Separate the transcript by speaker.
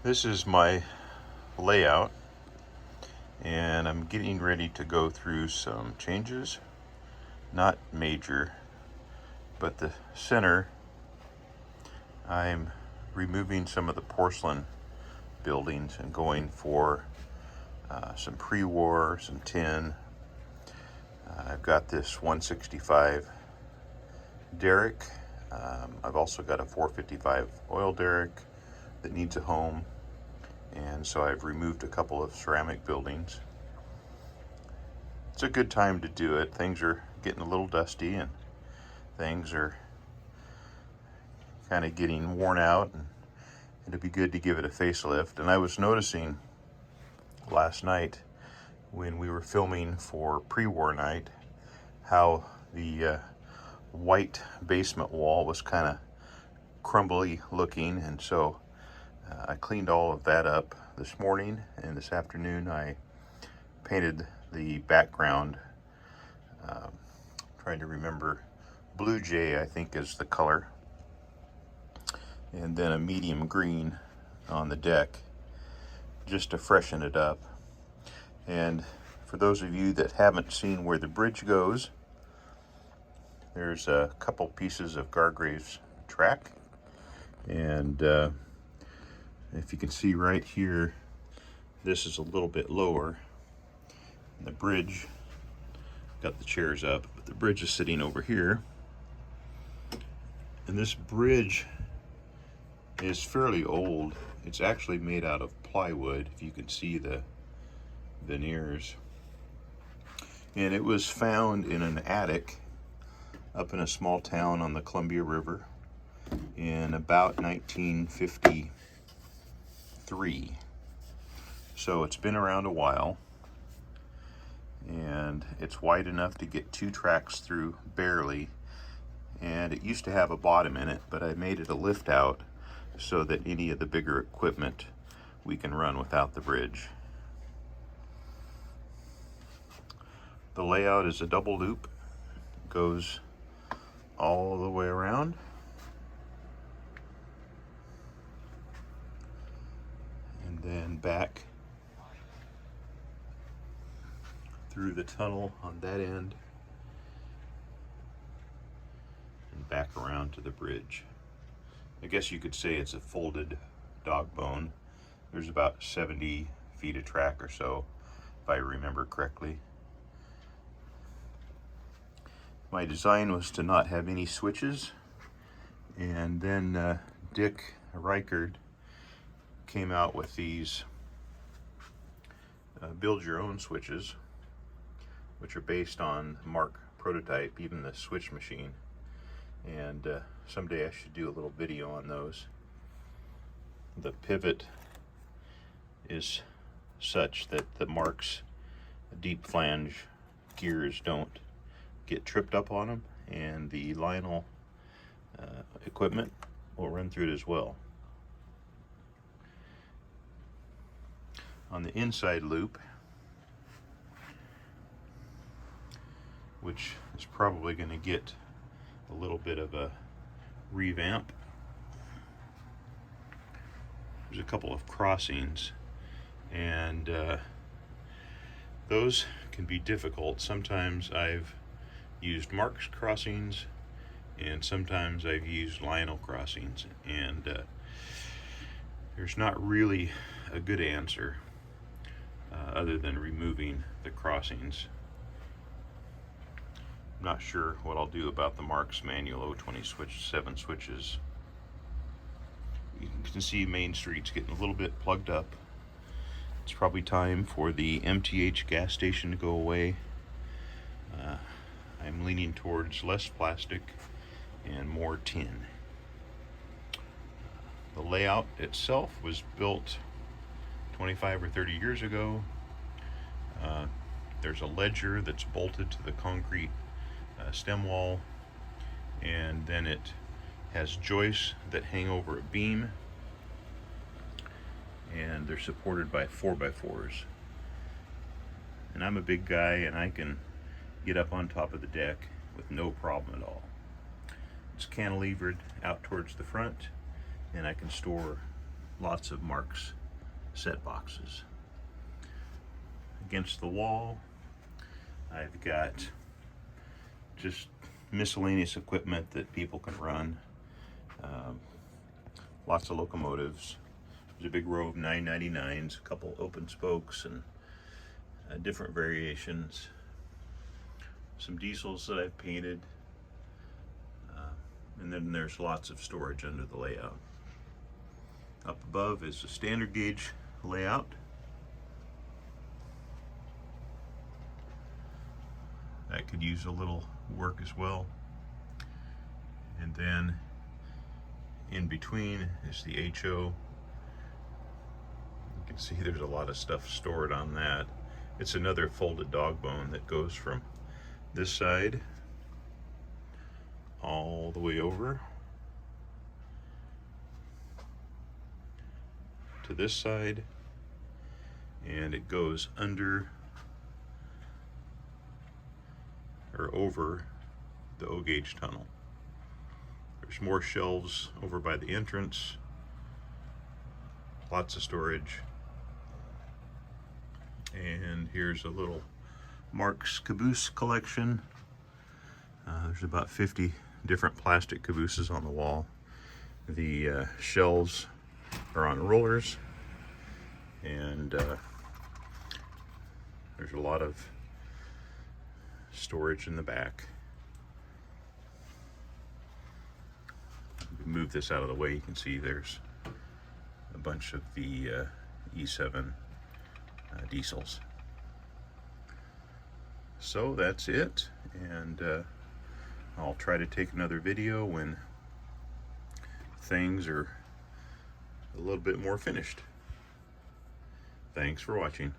Speaker 1: This is my layout, and I'm getting ready to go through some changes. Not major, but the center, I'm removing some of the porcelain buildings and going for some pre-war, some tin. I've got this 165 derrick. I've also got a 455 oil derrick that needs a home, and so I've removed a couple of ceramic buildings. It's a good time to do it. Things are getting a little dusty and things are kind of getting worn out, and it'd be good to give it a facelift. And I was noticing last night when we were filming for pre-war night how the white basement wall was kind of crumbly looking, and so I cleaned all of that up this morning, and this afternoon I painted the background, trying to remember, blue jay I think is the color, and then a medium green on the deck just to freshen it up. And for those of you that haven't seen where the bridge goes, there's a couple pieces of Gargrave's track, and if you can see right here, this is a little bit lower. And the bridge, got the chairs up, but the bridge is sitting over here. And this bridge is fairly old. It's actually made out of plywood, if you can see the veneers. And it was found in an attic up in a small town on the Columbia River in about 1953. So it's been around a while, and it's wide enough to get two tracks through barely. And it used to have a bottom in it, but I made it a lift out so that any of the bigger equipment we can run without the bridge. The layout is a double loop, goes all the way around, and then back through the tunnel on that end and back around to the bridge. I guess you could say it's a folded dog bone. There's about 70 feet of track or so, if I remember correctly. My design was to not have any switches, and then Dick Reichard came out with these build your own switches, which are based on Mark prototype, even the switch machine. And someday I should do a little video on those. The pivot is such that the Mark's deep flange gears don't get tripped up on them, and the Lionel equipment will run through it as well. On the inside loop, which is probably going to get a little bit of a revamp, there's a couple of crossings, and those can be difficult. Sometimes I've used Mark's crossings, and sometimes I've used Lionel crossings, and there's not really a good answer other than removing the crossings. I'm not sure what I'll do about the Mark's manual 027 switches. You can see Main Street's getting a little bit plugged up. It's probably time for the MTH gas station to go away. I'm leaning towards less plastic and more tin. The layout itself was built 25 or 30 years ago. There's a ledger that's bolted to the concrete stem wall, and then it has joists that hang over a beam, and they're supported by 4x4s. And I'm a big guy, and I can get up on top of the deck with no problem at all. It's cantilevered out towards the front, and I can store lots of Marks set boxes. Against the wall, I've got just miscellaneous equipment that people can run. Lots of locomotives. There's a big row of 999s, a couple open spokes, and different variations. Some diesels that I've painted. And then there's lots of storage under the layout. Up above is a standard gauge layout. That could use a little work as well. And then in between is the HO. You can see there's a lot of stuff stored on that. It's another folded dog bone that goes from this side all the way over to this side, and it goes under or over the O gauge tunnel. There's more shelves over by the entrance, lots of storage, and here's a little Marks caboose collection. There's about 50 different plastic cabooses on the wall. The shelves are on rollers, and there's a lot of storage in the back. Move this out of the way, you can see there's a bunch of the E7 diesels. So that's it, and I'll try to take another video when things are a little bit more finished. Thanks for watching.